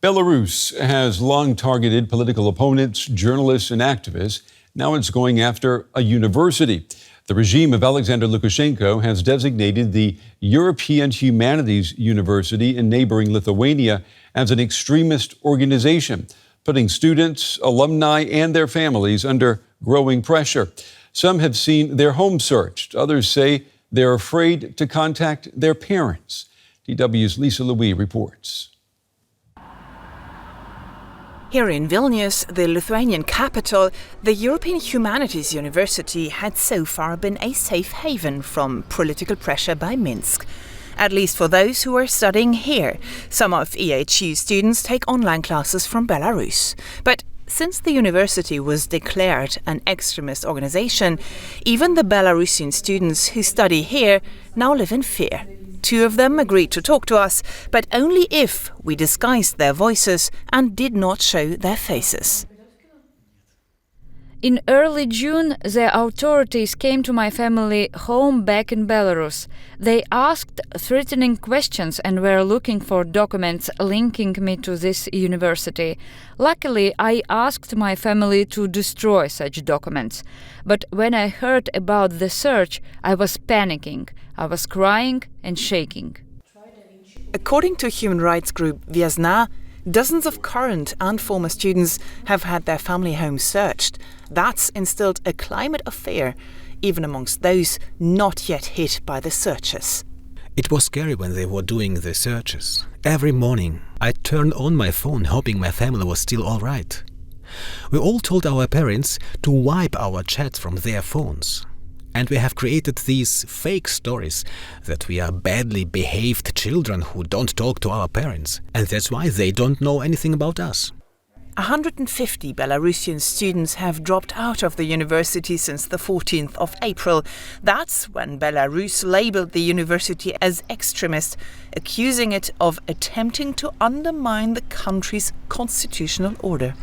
Belarus has long targeted political opponents, journalists, and activists. Now it's going after a university. The regime of Alexander Lukashenko has designated the European Humanities University in neighboring Lithuania as an extremist organization, putting students, alumni, and their families under growing pressure. Some have seen their homes searched. Others say they're afraid to contact their parents. DW's Lisa Louis reports. Here in Vilnius, the Lithuanian capital, the European Humanities University had so far been a safe haven from political pressure by Minsk. At least for those who are studying here. Some of EHU students take online classes from Belarus. But since the university was declared an extremist organization, even the Belarusian students who study here now live in fear. 2 of them agreed to talk to us, but only if we disguised their voices and did not show their faces. In early June, the authorities came to my family home back in Belarus. They asked threatening questions and were looking for documents linking me to this university. Luckily, I asked my family to destroy such documents. But when I heard about the search, I was panicking. I was crying and shaking. According to human rights group Viasna, dozens of current and former students have had their family homes searched. That's instilled a climate of fear, even amongst those not yet hit by the searches. It was scary when they were doing the searches. Every morning, I turned on my phone hoping my family was still all right. We all told our parents to wipe our chats from their phones. And we have created these fake stories that we are badly behaved children who don't talk to our parents. And that's why they don't know anything about us. 150 Belarusian students have dropped out of the university since the 14th of April. That's when Belarus labelled the university as extremist, accusing it of attempting to undermine the country's constitutional order.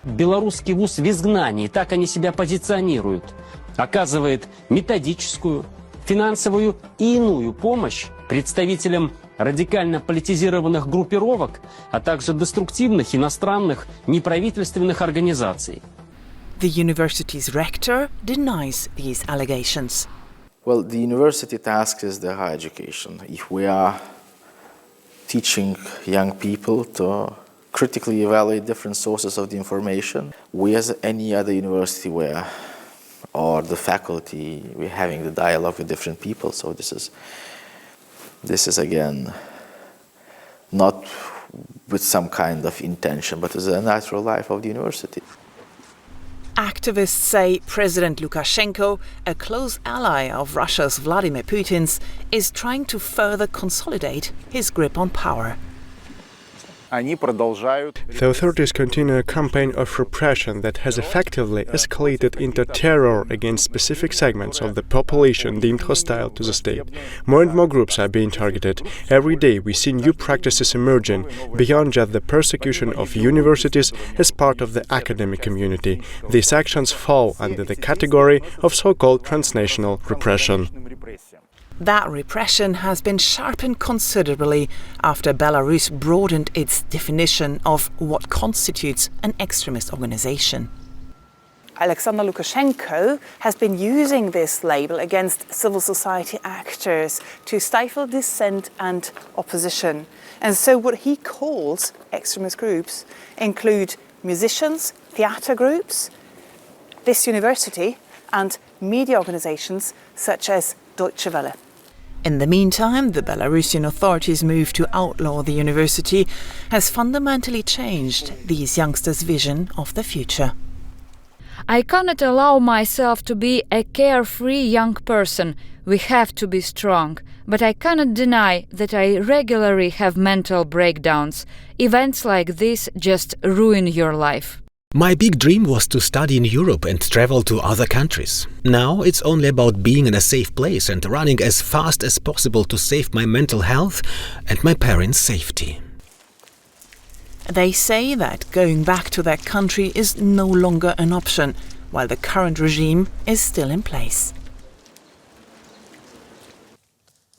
Белорусский вуз в изгнании, так они себя позиционируют. Оказывает методическую, финансовую и иную помощь представителям радикально политизированных группировок, а также деструктивных иностранных неправительственных организаций. The university's rector denies these allegations. Well, the university task is the higher education. If we are teaching young people to critically evaluate different sources of the information, we as any other university where or the faculty, we're having the dialogue with different people. So this is again, not with some kind of intention, but it's a natural life of the university. Activists say President Lukashenko, a close ally of Russia's Vladimir Putin's, is trying to further consolidate his grip on power. The authorities continue a campaign of repression that has effectively escalated into terror against specific segments of the population deemed hostile to the state. More and more groups are being targeted. Every day we see new practices emerging beyond just the persecution of universities as part of the academic community. These actions fall under the category of so-called transnational repression. That repression has been sharpened considerably after Belarus broadened its definition of what constitutes an extremist organization. Alexander Lukashenko has been using this label against civil society actors to stifle dissent and opposition. And so what he calls extremist groups include musicians, theatre groups, this university, and media organizations such as Deutsche Welle. In the meantime, the Belarusian authorities' move to outlaw the university has fundamentally changed these youngsters' vision of the future. I cannot allow myself to be a carefree young person. We have to be strong. But I cannot deny that I regularly have mental breakdowns. Events like this just ruin your life. My big dream was to study in Europe and travel to other countries. Now it's only about being in a safe place and running as fast as possible to save my mental health and my parents' safety. They say that going back to their country is no longer an option, while the current regime is still in place.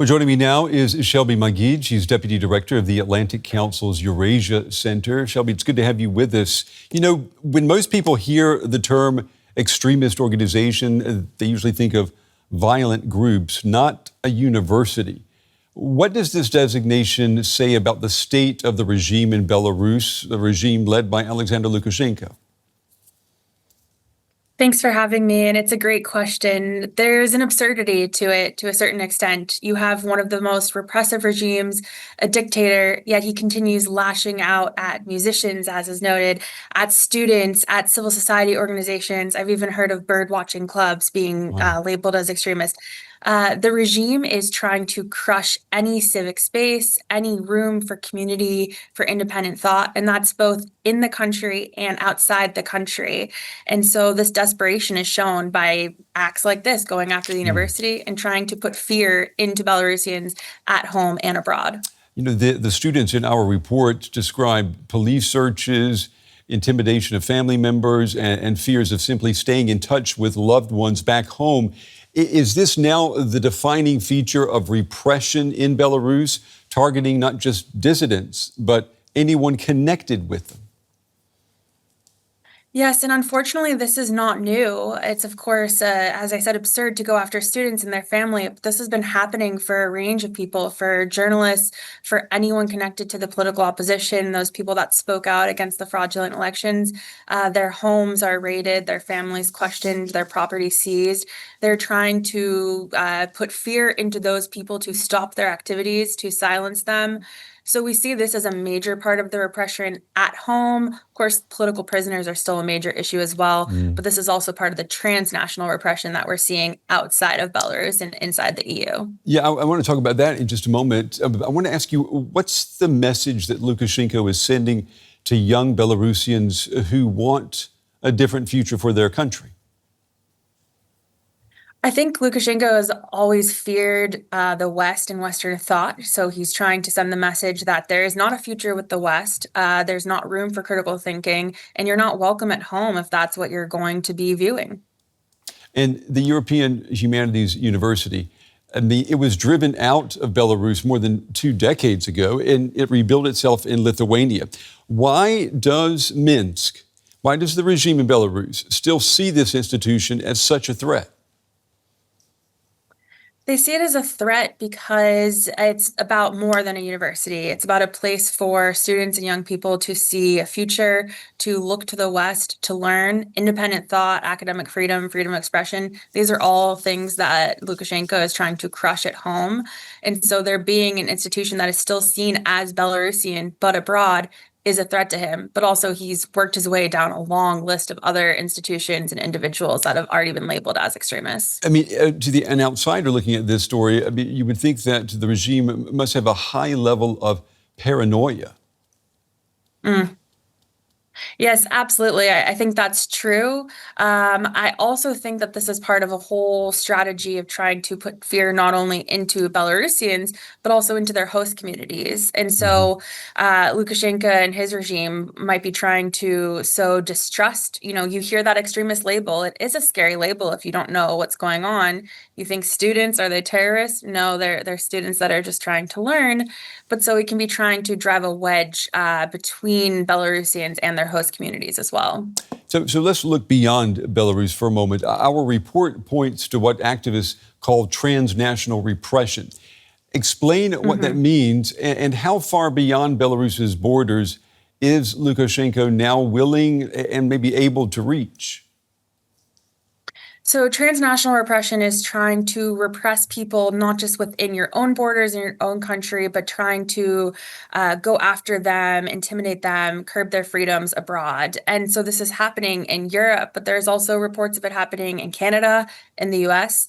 Well, joining me now is Shelby Magid. She's Deputy Director of the Atlantic Council's Eurasia Center. Shelby, it's good to have you with us. You know, when most people hear the term extremist organization, they usually think of violent groups, not a university. What does this designation say about the state of the regime in Belarus, the regime led by Alexander Lukashenko? Thanks for having me, and it's a great question. There's an absurdity to it to a certain extent. You have one of the most repressive regimes, a dictator, yet he continues lashing out at musicians, as is noted, at students, at civil society organizations. I've even heard of bird watching clubs being labeled as extremist. The regime is trying to crush any civic space, any room for community, for independent thought, and that's both in the country and outside the country. And so this desperation is shown by acts like this, going after the university and trying to put fear into Belarusians at home and abroad. You know, the students in our report describe police searches, intimidation of family members, and fears of simply staying in touch with loved ones back home. Is this now the defining feature of repression in Belarus, targeting not just dissidents, but anyone connected with them? Yes, and unfortunately, this is not new. It's, of course, as I said, absurd to go after students and their family. This has been happening for a range of people, for journalists, for anyone connected to the political opposition, those people that spoke out against the fraudulent elections. Their homes are raided, their families questioned, their property seized. They're trying to put fear into those people to stop their activities, to silence them. So we see this as a major part of the repression at home. Of course, political prisoners are still a major issue as well, but this is also part of the transnational repression that we're seeing outside of Belarus and inside the EU. Yeah, I want to talk about that in just a moment. I want to ask you, what's the message that Lukashenko is sending to young Belarusians who want a different future for their country? I think Lukashenko has always feared the West and Western thought. So he's trying to send the message that there is not a future with the West. There's not room for critical thinking, and you're not welcome at home if that's what you're going to be viewing. And the European Humanities University, I mean, it was driven out of Belarus more than 2 decades ago, and it rebuilt itself in Lithuania. Why does the regime in Belarus still see this institution as such a threat? They see it as a threat because it's about more than a university. It's about a place for students and young people to see a future, to look to the West, to learn independent thought, academic freedom, freedom of expression. These are all things that Lukashenko is trying to crush at home. And so there being an institution that is still seen as Belarusian but abroad is a threat to him, but also he's worked his way down a long list of other institutions and individuals that have already been labeled as extremists. I mean, to an outsider looking at this story, I mean, you would think that the regime must have a high level of paranoia. Yes, absolutely. I think that's true. I also think that this is part of a whole strategy of trying to put fear not only into Belarusians, but also into their host communities. And so Lukashenko and his regime might be trying to sow distrust. You know, you hear that extremist label. It is a scary label if you don't know what's going on. You think students, are they terrorists? No, they're students that are just trying to learn. But so he can be trying to drive a wedge between Belarusians and their host communities as well. So let's look beyond Belarus for a moment. Our report points to what activists call transnational repression. Explain what that means and how far beyond Belarus's borders is Lukashenko now willing and maybe able to reach? So transnational repression is trying to repress people not just within your own borders in your own country, but trying to go after them, intimidate them, curb their freedoms abroad. And so this is happening in Europe, but there's also reports of it happening in Canada, in the US.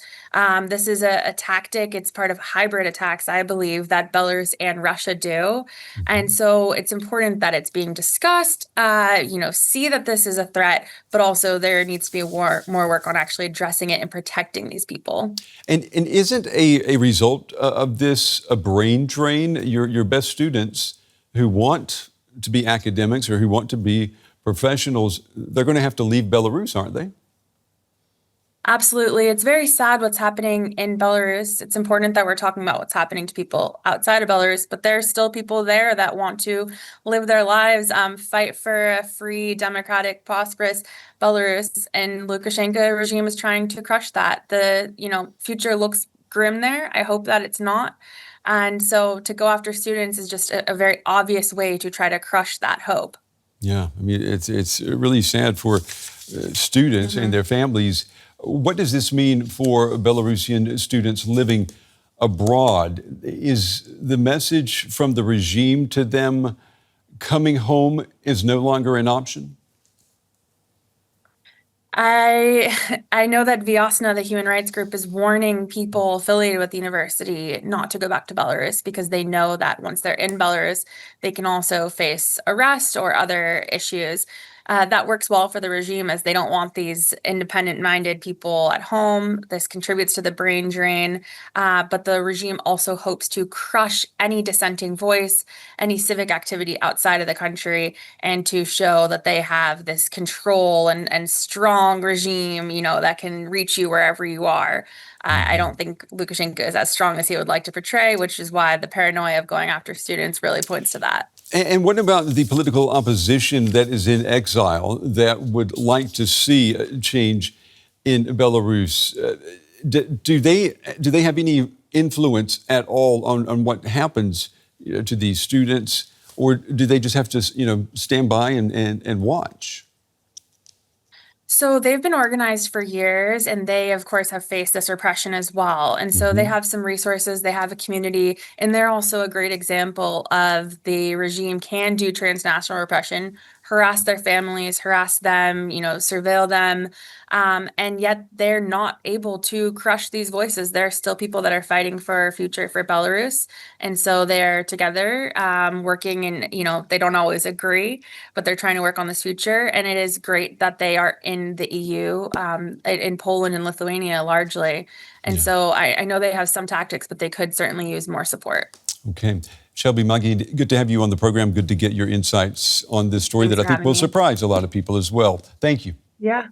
This is a tactic. It's part of hybrid attacks, I believe, that Belarus and Russia do. And so it's important that it's being discussed, see that this is a threat, but also there needs to be more work on actually addressing it and protecting these people. And isn't a result of this a brain drain? Your best students who want to be academics or who want to be professionals, they're going to have to leave Belarus, aren't they? Absolutely. It's very sad what's happening in Belarus. It's important that we're talking about what's happening to people outside of Belarus, but there are still people there that want to live their lives, fight for a free, democratic, prosperous Belarus. And Lukashenko regime is trying to crush that. The, future looks grim there. I hope that it's not. And so to go after students is just a very obvious way to try to crush that hope. Yeah, I mean, it's really sad for students and their families. What does this mean for Belarusian students living abroad? Is the message from the regime to them coming home is no longer an option? I know that Viasna, the human rights group, is warning people affiliated with the university not to go back to Belarus because they know that once they're in Belarus, they can also face arrest or other issues. That works well for the regime as they don't want these independent-minded people at home. This contributes to the brain drain. But the regime also hopes to crush any dissenting voice, any civic activity outside of the country, and to show that they have this control and strong regime, that can reach you wherever you are. I don't think Lukashenko is as strong as he would like to portray, which is why the paranoia of going after students really points to that. And what about the political opposition that is in exile that would like to see a change in Belarus? Do they have any influence at all on what happens to these students, or do they just have to stand by and watch? So they've been organized for years, and they, of course, have faced this repression as well. And so they have some resources, they have a community, and they're also a great example of the regime can do transnational repression, harass their families, harass them, surveil them. And yet they're not able to crush these voices. There are still people that are fighting for a future for Belarus. And so they're together working, and, they don't always agree, but they're trying to work on this future. And it is great that they are in the EU, in Poland and Lithuania largely. And so I know they have some tactics, but they could certainly use more support. Okay. Shelby Magid, good to have you on the program. Good to get your insights on this story Thanks that I for think having will me. surprise a lot of people as well. Thank you. Yeah.